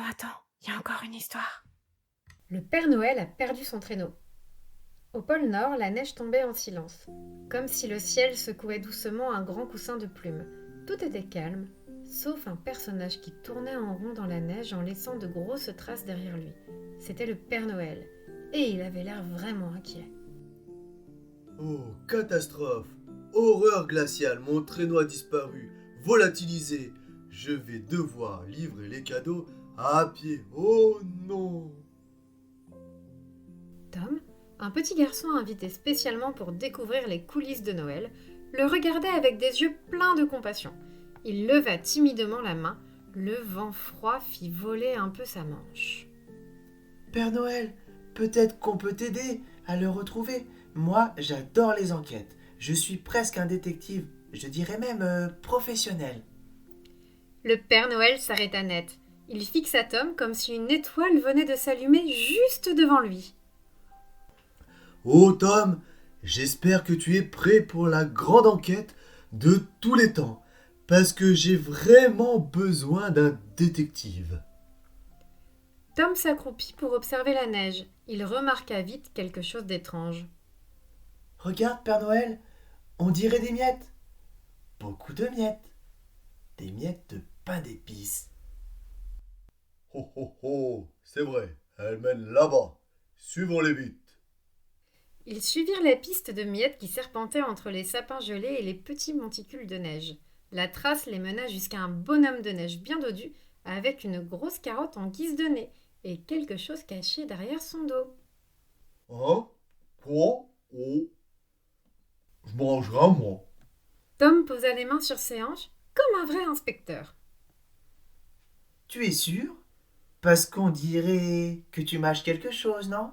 Attends, il y a encore une histoire. Le Père Noël a perdu son traîneau. Au pôle Nord, la neige tombait en silence, comme si le ciel secouait doucement un grand coussin de plumes. Tout était calme, sauf un personnage qui tournait en rond dans la neige en laissant de grosses traces derrière lui. C'était le Père Noël, et il avait l'air vraiment inquiet. Oh, catastrophe! Horreur glaciale, mon traîneau a disparu, volatilisé. Je vais devoir livrer les cadeaux à pied. Oh non! Tom, un petit garçon invité spécialement pour découvrir les coulisses de Noël, le regardait avec des yeux pleins de compassion. Il leva timidement la main, le vent froid fit voler un peu sa manche. Père Noël, peut-être qu'on peut t'aider à le retrouver. Moi, j'adore les enquêtes. Je suis presque un détective, je dirais même professionnel. Le Père Noël s'arrêta net. Il fixa Tom comme si une étoile venait de s'allumer juste devant lui. Oh Tom, j'espère que tu es prêt pour la grande enquête de tous les temps, parce que j'ai vraiment besoin d'un détective. Tom s'accroupit pour observer la neige. Il remarqua vite quelque chose d'étrange. Regarde, Père Noël, on dirait des miettes. Beaucoup de miettes. Des miettes de pain d'épices. Oh oh oh, c'est vrai, elle mène là-bas. Suivons-les vite. Ils suivirent la piste de miettes qui serpentait entre les sapins gelés et les petits monticules de neige. La trace les mena jusqu'à un bonhomme de neige bien dodu, avec une grosse carotte en guise de nez et quelque chose caché derrière son dos. Hein? Quoi? Oh, je mangerai moi. Tom posa les mains sur ses hanches, comme un vrai inspecteur. Tu es sûr? Parce qu'on dirait que tu mâches quelque chose, non?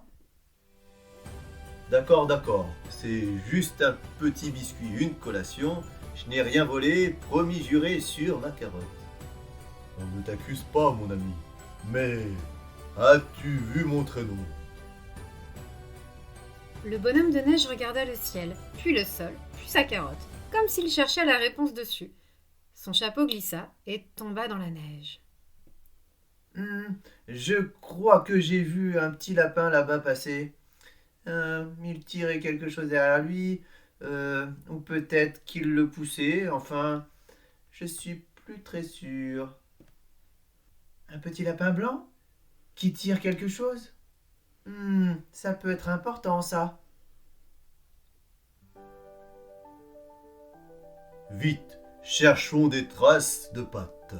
D'accord, d'accord, c'est juste un petit biscuit, une collation. Je n'ai rien volé, promis juré sur ma carotte. On ne t'accuse pas, mon ami. Mais as-tu vu mon traîneau? Le bonhomme de neige regarda le ciel, puis le sol, puis sa carotte, comme s'il cherchait la réponse dessus. Son chapeau glissa et tomba dans la neige. Hmm, je crois que j'ai vu un petit lapin là-bas passer. Il tirait quelque chose derrière lui, ou peut-être qu'il le poussait, enfin, je suis plus très sûr. Un petit lapin blanc qui tire quelque chose? Ça peut être important ça. Vite, cherchons des traces de pattes.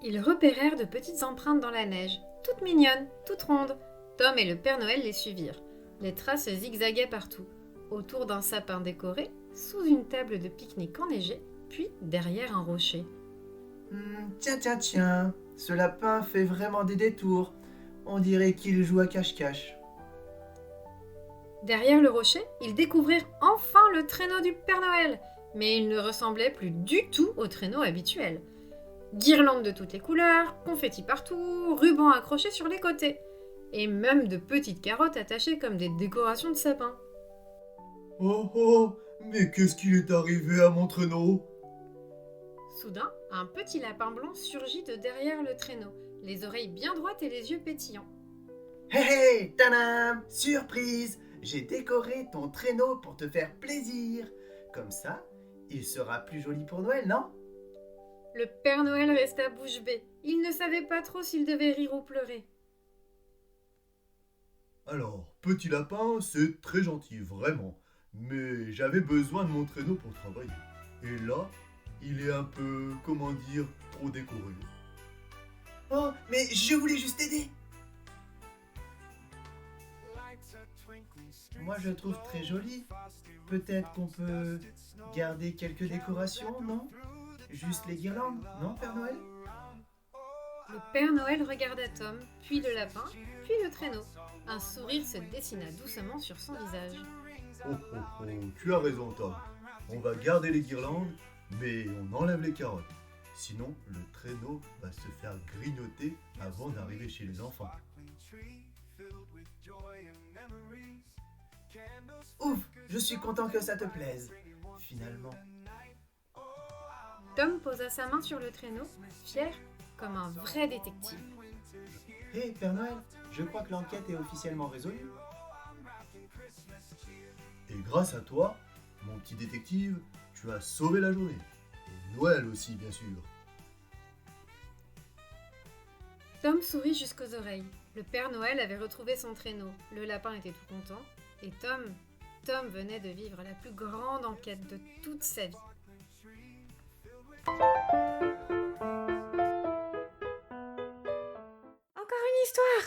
Ils repérèrent de petites empreintes dans la neige, toutes mignonnes, toutes rondes. Tom et le Père Noël les suivirent. Les traces zigzaguaient partout, autour d'un sapin décoré, sous une table de pique-nique enneigée, puis derrière un rocher. Tiens, tiens, tiens, ce lapin fait vraiment des détours. On dirait qu'il joue à cache-cache. Derrière le rocher, ils découvrirent enfin le traîneau du Père Noël, mais il ne ressemblait plus du tout au traîneau habituel. Guirlandes de toutes les couleurs, confettis partout, rubans accrochés sur les côtés, et même de petites carottes attachées comme des décorations de sapin. Oh oh, mais qu'est-ce qu'il est arrivé à mon traîneau? Soudain, un petit lapin blanc surgit de derrière le traîneau, les oreilles bien droites et les yeux pétillants. Hé hé, tadam! Surprise! J'ai décoré ton traîneau pour te faire plaisir. Comme ça, il sera plus joli pour Noël, non? Le Père Noël resta bouche bée. Il ne savait pas trop s'il devait rire ou pleurer. Alors, petit lapin, c'est très gentil, vraiment. Mais j'avais besoin de mon traîneau pour travailler. Et là, il est un peu, comment dire, trop décoré. Oh, mais je voulais juste t'aider. Moi, je le trouve très joli. Peut-être qu'on peut garder quelques décorations, non? Juste les guirlandes, non, Père Noël? Le Père Noël regarda Tom, puis le lapin, puis le traîneau. Un sourire se dessina doucement sur son visage. Oh oh oh, tu as raison, Tom. On va garder les guirlandes, mais on enlève les carottes. Sinon, le traîneau va se faire grignoter avant d'arriver chez les enfants. Ouf, je suis content que ça te plaise. Finalement. Tom posa sa main sur le traîneau, fier comme un vrai détective. Hé, Père Noël, je crois que l'enquête est officiellement résolue. Et grâce à toi, mon petit détective, tu as sauvé la journée. Et Noël aussi, bien sûr. Tom sourit jusqu'aux oreilles. Le Père Noël avait retrouvé son traîneau. Le lapin était tout content. Et Tom venait de vivre la plus grande enquête de toute sa vie. Encore une histoire.